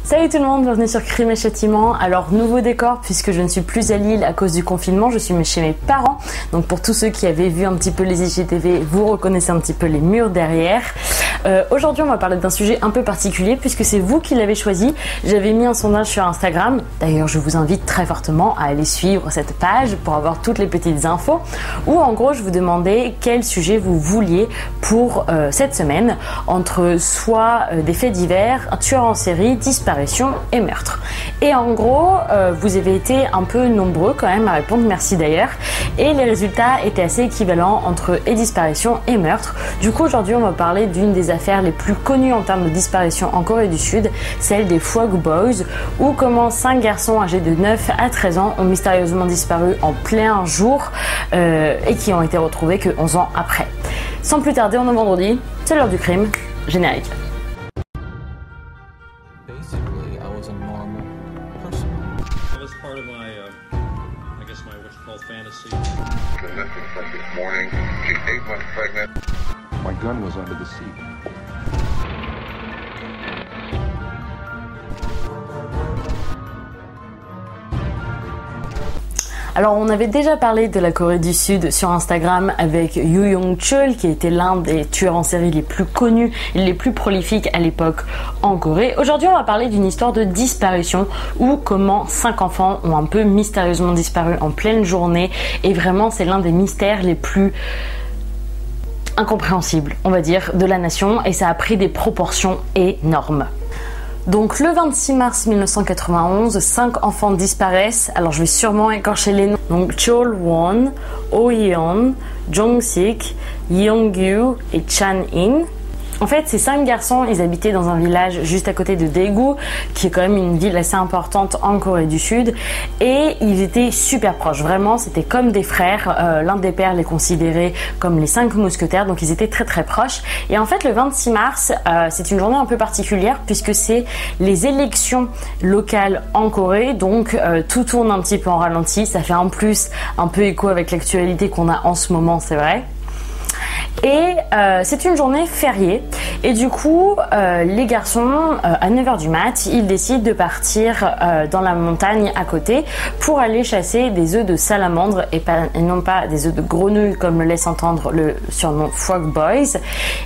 Salut tout le monde, bienvenue sur Crime et Châtiment. Alors nouveau décor puisque je ne suis plus à Lille à cause du confinement, je suis chez mes parents. Donc pour tous ceux qui avaient vu un petit peu les IGTV, vous reconnaissez un petit peu les murs derrière. Aujourd'hui on va parler d'un sujet un peu particulier puisque c'est vous qui l'avez choisi. J'avais mis un sondage sur Instagram, d'ailleurs je vous invite très fortement à aller suivre cette page pour avoir toutes les petites infos. Où en gros je vous demandais quel sujet vous vouliez pour cette semaine entre soit des faits divers, un tueur en série, disparition et meurtre. Et en gros, vous avez été un peu nombreux quand même à répondre, merci d'ailleurs. Et les résultats étaient assez équivalents entre disparition et meurtre. Du coup, aujourd'hui, on va parler d'une des affaires les plus connues en termes de disparition en Corée du Sud, celle des Frog Boys, où comment 5 garçons âgés de 9 à 13 ans ont mystérieusement disparu en plein jour et qui ont été retrouvés que 11 ans après. Sans plus tarder, on est vendredi, c'est l'heure du crime, générique. Morning. She's 8 months pregnant. My gun was under the seat. Alors on avait déjà parlé de la Corée du Sud sur Instagram avec Yoo Yong-chul qui était l'un des tueurs en série les plus connus et les plus prolifiques à l'époque en Corée. Aujourd'hui on va parler d'une histoire de disparition où comment 5 enfants ont un peu mystérieusement disparu en pleine journée et vraiment c'est l'un des mystères les plus incompréhensibles on va dire de la nation et ça a pris des proportions énormes. Donc le 26 mars 1991, 5 enfants disparaissent. Alors je vais sûrement écorcher les noms. Donc Chol-won, Oh-yeon, Jong-sik, Yeong-gu et Chan-in. En fait, ces 5 garçons, ils habitaient dans un village juste à côté de Daegu, qui est quand même une ville assez importante en Corée du Sud, et ils étaient super proches. Vraiment, c'était comme des frères. L'un des pères les considérait comme les 5 mousquetaires, donc ils étaient très très proches. Et en fait, le 26 mars, c'est une journée un peu particulière puisque c'est les élections locales en Corée, donc tout tourne un petit peu en ralenti. Ça fait en plus un peu écho avec l'actualité qu'on a en ce moment, c'est vrai. Et c'est une journée fériée et du coup les garçons à 9h du mat ils décident de partir dans la montagne à côté pour aller chasser des œufs de salamandre et non pas des œufs de grenouille comme le laisse entendre le surnom Frog Boys,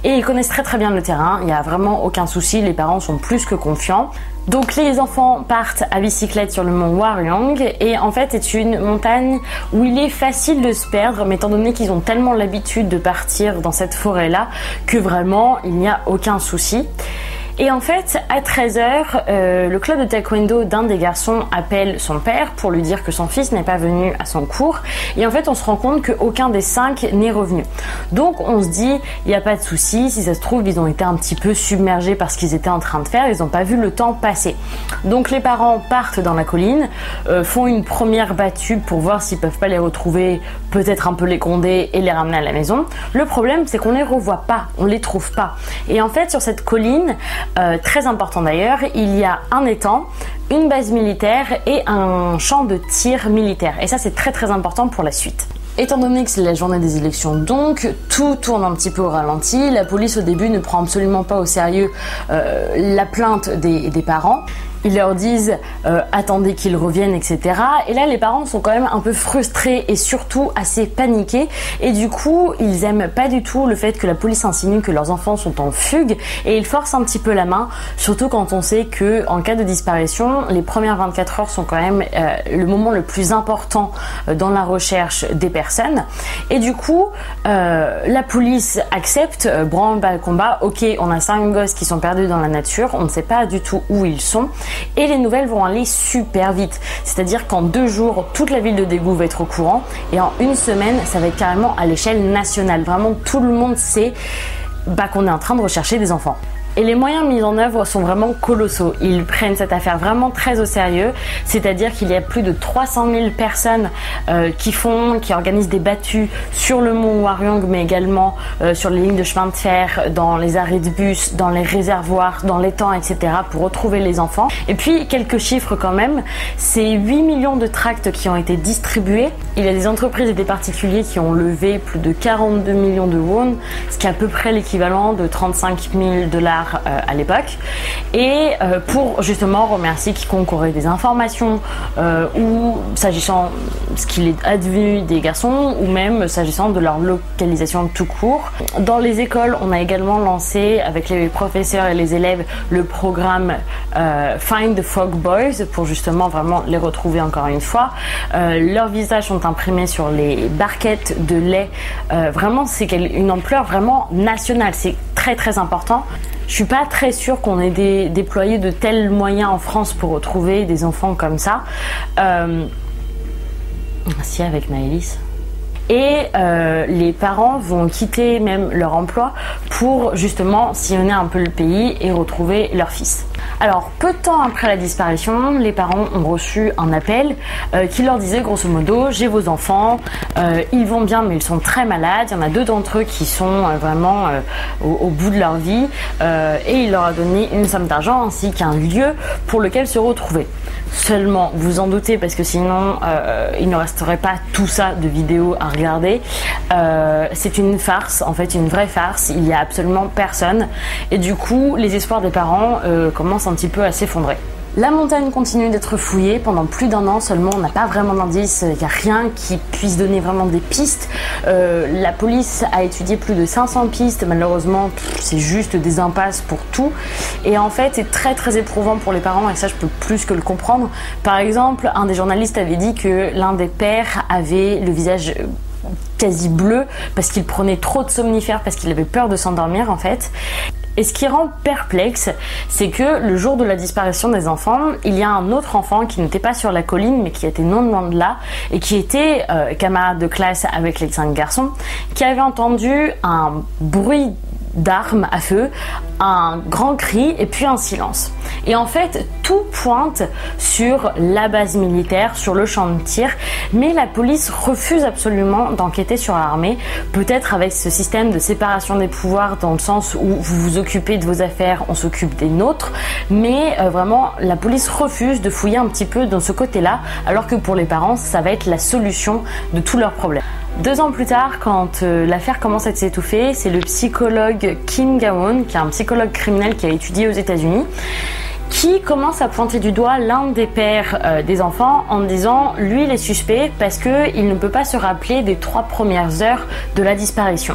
et ils connaissent très très bien le terrain, il n'y a vraiment aucun souci, les parents sont plus que confiants. Donc les enfants partent à bicyclette sur le mont Hwaryong et en fait c'est une montagne où il est facile de se perdre, mais étant donné qu'ils ont tellement l'habitude de partir dans cette forêt là que vraiment il n'y a aucun souci. Et en fait, à 13h, le club de taekwondo d'un des garçons appelle son père pour lui dire que son fils n'est pas venu à son cours. Et en fait, on se rend compte qu'aucun des 5 n'est revenu. Donc, on se dit, il n'y a pas de souci. Si ça se trouve, ils ont été un petit peu submergés par ce qu'ils étaient en train de faire. Ils n'ont pas vu le temps passer. Donc, les parents partent dans la colline, font une première battue pour voir s'ils peuvent pas les retrouver, peut-être un peu les gronder et les ramener à la maison. Le problème, c'est qu'on les revoit pas, on les trouve pas. Et en fait, sur cette colline, très important d'ailleurs, il y a un étang, une base militaire et un champ de tir militaire. Et ça c'est très très important pour la suite. Étant donné que c'est la journée des élections donc, tout tourne un petit peu au ralenti. La police au début ne prend absolument pas au sérieux la plainte des parents. Ils leur disent attendez qu'ils reviennent, etc. Et là les parents sont quand même un peu frustrés et surtout assez paniqués et du coup ils aiment pas du tout le fait que la police insinue que leurs enfants sont en fugue et ils forcent un petit peu la main, surtout quand on sait que en cas de disparition les premières 24 heures sont quand même le moment le plus important dans la recherche des personnes. Et du coup la police accepte, branle-bas le combat, ok on a 5 gosses qui sont perdus dans la nature, on ne sait pas du tout où ils sont. Et les nouvelles vont aller super vite, c'est-à-dire qu'en 2 jours, toute la ville de Daegu va être au courant et en 1 semaine, ça va être carrément à l'échelle nationale. Vraiment, tout le monde sait qu'on est en train de rechercher des enfants. Et les moyens mis en œuvre sont vraiment colossaux. Ils prennent cette affaire vraiment très au sérieux, c'est-à-dire qu'il y a plus de 300 000 personnes qui organisent des battues sur le mont Hwaryong, mais également sur les lignes de chemin de fer, dans les arrêts de bus, dans les réservoirs, dans l'étang, etc. pour retrouver les enfants. Et puis, quelques chiffres quand même, c'est 8 millions de tracts qui ont été distribués. Il y a des entreprises et des particuliers qui ont levé plus de 42 millions de won, ce qui est à peu près l'équivalent de 35 000 $ $, à l'époque, et pour justement remercier quiconque aurait des informations ou s'agissant ce qu'il est advenu des garçons ou même s'agissant de leur localisation tout court. Dans les écoles, on a également lancé avec les professeurs et les élèves le programme Find the Frog Boys pour justement vraiment les retrouver encore une fois. Leurs visages sont imprimés sur les barquettes de lait. Vraiment, c'est une ampleur vraiment nationale. C'est très très important. Je suis pas très sûre qu'on ait déployé de tels moyens en France pour retrouver des enfants comme ça. Si, avec Maëlys. Et les parents vont quitter même leur emploi pour justement sillonner un peu le pays et retrouver leur fils. Alors, peu de temps après la disparition, les parents ont reçu un appel qui leur disait grosso modo: j'ai vos enfants, ils vont bien mais ils sont très malades, il y en a 2 d'entre eux qui sont vraiment au bout de leur vie, et il leur a donné une somme d'argent ainsi qu'un lieu pour lequel se retrouver. Seulement, vous en doutez, parce que sinon il ne resterait pas tout ça de vidéos à regarder. C'est une farce, en fait une vraie farce, il n'y a absolument personne et du coup les espoirs des parents commencent un petit peu à s'effondrer. La montagne continue d'être fouillée pendant plus d'1 an seulement, on n'a pas vraiment d'indices, il n'y a rien qui puisse donner vraiment des pistes. La police a étudié plus de 500 pistes, malheureusement c'est juste des impasses pour tout. Et en fait c'est très très éprouvant pour les parents et ça je peux plus que le comprendre. Par exemple, un des journalistes avait dit que l'un des pères avait le visage quasi bleu parce qu'il prenait trop de somnifères, parce qu'il avait peur de s'endormir en fait. Et ce qui rend perplexe, c'est que le jour de la disparition des enfants, il y a un autre enfant qui n'était pas sur la colline, mais qui était non loin de là, et qui était camarade de classe avec les 5 garçons, qui avait entendu un bruit d'armes à feu, un grand cri et puis un silence. Et en fait, tout pointe sur la base militaire, sur le champ de tir, mais la police refuse absolument d'enquêter sur l'armée, peut-être avec ce système de séparation des pouvoirs dans le sens où vous vous occupez de vos affaires, on s'occupe des nôtres, mais vraiment la police refuse de fouiller un petit peu dans ce côté-là, alors que pour les parents, ça va être la solution de tous leurs problèmes. 2 ans plus tard, quand l'affaire commence à s'étouffer, c'est le psychologue Kim Gawon, qui est un psychologue criminel qui a étudié aux États-Unis, qui commence à pointer du doigt l'un des pères des enfants en disant lui il est suspect parce qu'il ne peut pas se rappeler des 3 premières heures de la disparition.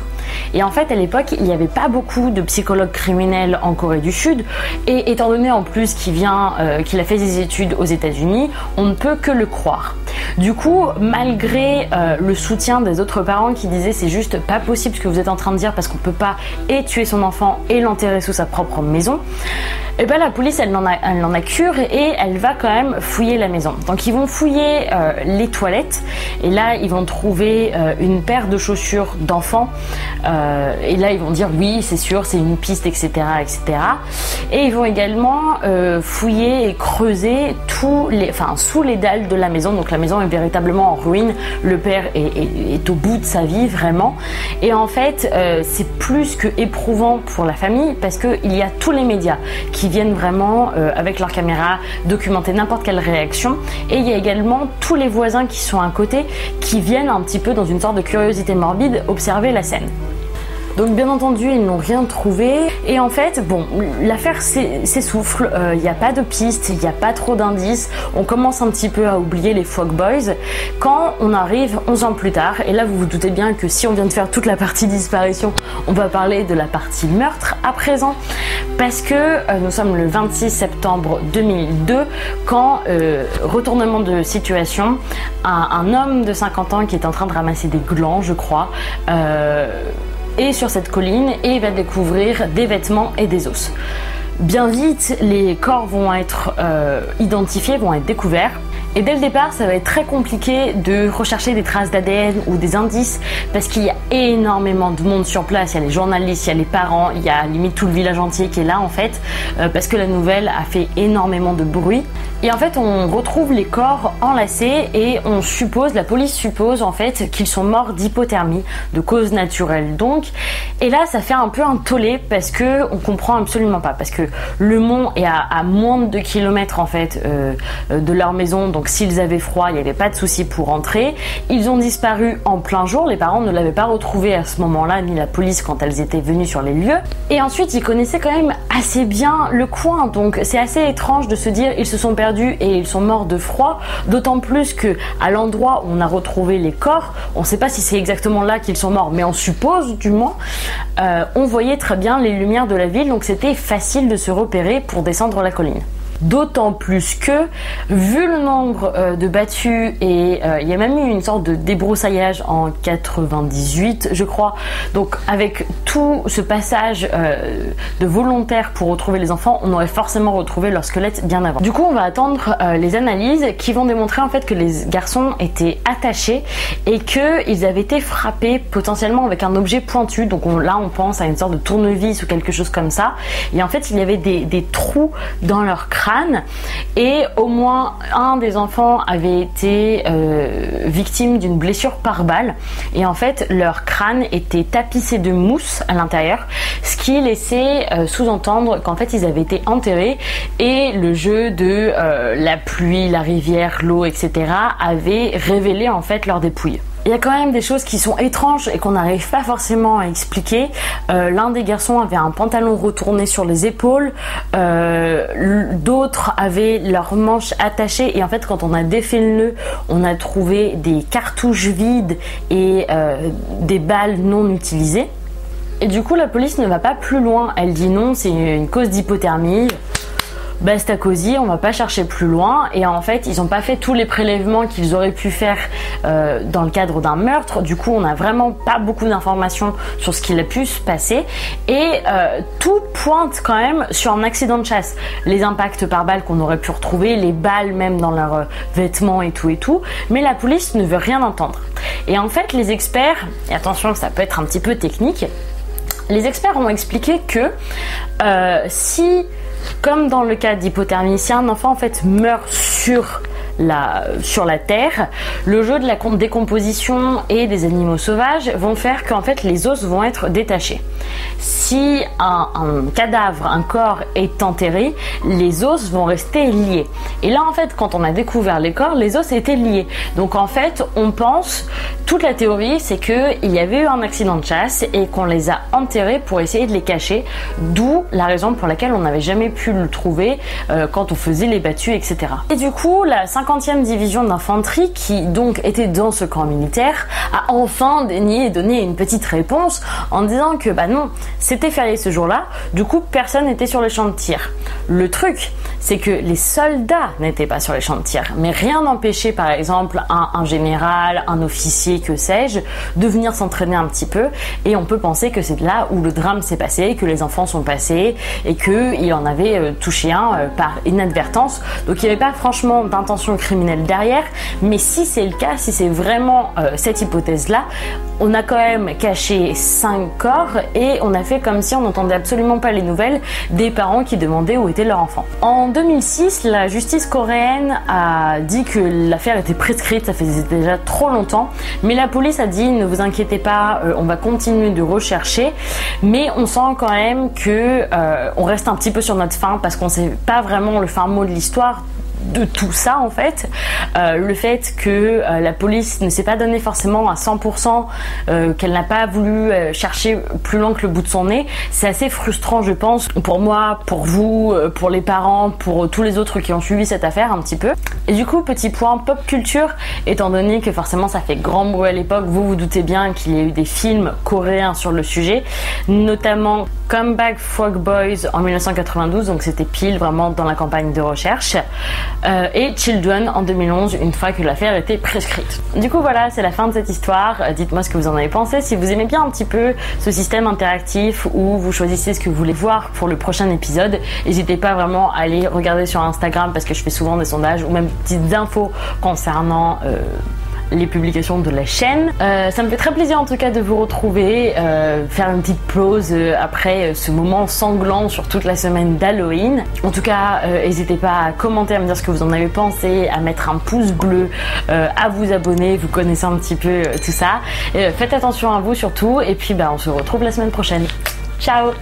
Et en fait à l'époque il n'y avait pas beaucoup de psychologues criminels en Corée du Sud et étant donné en plus qu'il a fait des études aux États-Unis, on ne peut que le croire. Du coup, malgré le soutien des autres parents qui disaient c'est juste pas possible ce que vous êtes en train de dire parce qu'on peut pas et tuer son enfant et l'enterrer sous sa propre maison, et ben la police elle en a cure et elle va quand même fouiller la maison. Donc ils vont fouiller les toilettes et là ils vont trouver une paire de chaussures d'enfant et là ils vont dire oui c'est sûr c'est une piste etc. Et ils vont également fouiller et creuser sous les dalles de la maison. Donc la maison est véritablement en ruine, le père est au bout de sa vie vraiment et en fait c'est plus que éprouvant pour la famille parce qu'il y a tous les médias qui viennent vraiment avec leur caméra documenter n'importe quelle réaction et il y a également tous les voisins qui sont à côté qui viennent un petit peu dans une sorte de curiosité morbide observer la scène. Donc bien entendu ils n'ont rien trouvé et en fait bon l'affaire s'essouffle, il n'y a pas de piste, il n'y a pas trop d'indices, on commence un petit peu à oublier les Frog Boys quand on arrive 11 ans plus tard et là vous vous doutez bien que si on vient de faire toute la partie disparition on va parler de la partie meurtre à présent parce que nous sommes le 26 septembre 2002 quand retournement de situation, un homme de 50 ans qui est en train de ramasser des glands je crois et sur cette colline et il va découvrir des vêtements et des os. Bien vite, les corps vont être identifiés, vont être découverts. Et dès le départ, ça va être très compliqué de rechercher des traces d'ADN ou des indices parce qu'il y a énormément de monde sur place. Il y a les journalistes, il y a les parents, il y a limite tout le village entier qui est là en fait parce que la nouvelle a fait énormément de bruit. Et en fait, on retrouve les corps enlacés et la police suppose en fait qu'ils sont morts d'hypothermie, de cause naturelle donc. Et là, ça fait un peu un tollé parce que on comprend absolument pas parce que le mont est à moins de 2 km en fait de leur maison donc donc s'ils avaient froid, il n'y avait pas de souci pour rentrer. Ils ont disparu en plein jour, les parents ne l'avaient pas retrouvé à ce moment-là, ni la police quand elles étaient venues sur les lieux. Et ensuite, ils connaissaient quand même assez bien le coin, donc c'est assez étrange de se dire ils se sont perdus et ils sont morts de froid, d'autant plus que à l'endroit où on a retrouvé les corps, on ne sait pas si c'est exactement là qu'ils sont morts, mais on suppose du moins, on voyait très bien les lumières de la ville, donc c'était facile de se repérer pour descendre la colline. D'autant plus que, vu le nombre de battus, et il y a même eu une sorte de débroussaillage en 98, je crois, donc avec tout ce passage de volontaires pour retrouver les enfants, on aurait forcément retrouvé leur squelette bien avant. Du coup, on va attendre les analyses qui vont démontrer en fait que les garçons étaient attachés et qu'ils avaient été frappés potentiellement avec un objet pointu, donc là on pense à une sorte de tournevis ou quelque chose comme ça, et en fait il y avait des trous dans leur crâne, et au moins un des enfants avait été victime d'une blessure par balle, et en fait leur crâne était tapissé de mousse à l'intérieur, ce qui laissait sous-entendre qu'en fait ils avaient été enterrés et le jeu de la pluie, la rivière, l'eau, etc. avait révélé en fait leur dépouille. Il y a quand même des choses qui sont étranges et qu'on n'arrive pas forcément à expliquer. L'un des garçons avait un pantalon retourné sur les épaules, d'autres avaient leurs manches attachées, et en fait quand on a défait le nœud, on a trouvé des cartouches vides et des balles non utilisées. Et du coup la police ne va pas plus loin, elle dit non, c'est une cause d'hypothermie. Basta cosy, on va pas chercher plus loin, et en fait ils ont pas fait tous les prélèvements qu'ils auraient pu faire dans le cadre d'un meurtre. Du coup on a vraiment pas beaucoup d'informations sur ce qu'il a pu se passer, et tout pointe quand même sur un accident de chasse. Les impacts par balles qu'on aurait pu retrouver, les balles même dans leurs vêtements et tout, mais la police ne veut rien entendre. Et en fait les experts, et attention ça peut être un petit peu technique, les experts ont expliqué que si, comme dans le cas d'hypothermie, si un enfant en fait meurt sur la terre, le jeu de la décomposition et des animaux sauvages vont faire qu'en fait les os vont être détachés. Si un cadavre, un corps est enterré, les os vont rester liés. Et là en fait quand on a découvert les corps, les os étaient liés. Donc en fait on pense, toute la théorie c'est qu'il y avait eu un accident de chasse et qu'on les a enterrés pour essayer de les cacher, d'où la raison pour laquelle on n'avait jamais pu le trouver quand on faisait les battues, etc. Et du coup la 50e division d'infanterie, qui donc était dans ce camp militaire, a enfin daigné donner une petite réponse en disant que bah non, c'était férié ce jour-là, du coup personne n'était sur le champ de tir. Le truc, c'est que les soldats n'étaient pas sur les champs de tir, mais rien n'empêchait par exemple un général, un officier, que sais-je, de venir s'entraîner un petit peu, et on peut penser que c'est là où le drame s'est passé, que les enfants sont passés et qu'il en avait touché un par inadvertance. Donc il n'y avait pas franchement d'intention criminelle derrière, mais si c'est le cas, si c'est vraiment cette hypothèse-là, on a quand même caché 5 corps et on a fait comme si on n'entendait absolument pas les nouvelles des parents qui demandaient où était leur enfant. En 2006, la justice coréenne a dit que l'affaire était prescrite, ça faisait déjà trop longtemps, mais la police a dit ne vous inquiétez pas, on va continuer de rechercher, mais on sent quand même que on reste un petit peu sur notre faim parce qu'on sait pas vraiment le fin mot de l'histoire de tout ça en fait. Le fait que la police ne s'est pas donné forcément à 100%, qu'elle n'a pas voulu chercher plus loin que le bout de son nez, c'est assez frustrant je pense, pour moi, pour vous, pour les parents, pour tous les autres qui ont suivi cette affaire un petit peu. Et du coup, petit point pop culture, étant donné que forcément ça fait grand bruit à l'époque, vous vous doutez bien qu'il y a eu des films coréens sur le sujet, notamment Comeback Frog Boys en 1992, donc c'était pile vraiment dans la campagne de recherche, et Children en 2011, une fois que l'affaire était prescrite. Du coup voilà, c'est la fin de cette histoire. Dites-moi ce que vous en avez pensé, si vous aimez bien un petit peu ce système interactif où vous choisissez ce que vous voulez voir pour le prochain épisode. N'hésitez pas vraiment à aller regarder sur Instagram parce que je fais souvent des sondages ou même des petites infos concernant les publications de la chaîne. Ça me fait très plaisir en tout cas de vous retrouver, faire une petite pause après ce moment sanglant sur toute la semaine d'Halloween. En tout cas, n'hésitez pas à commenter, à me dire ce que vous en avez pensé, à mettre un pouce bleu, à vous abonner, vous connaissez un petit peu tout ça. Faites attention à vous surtout, et puis on se retrouve la semaine prochaine. Ciao!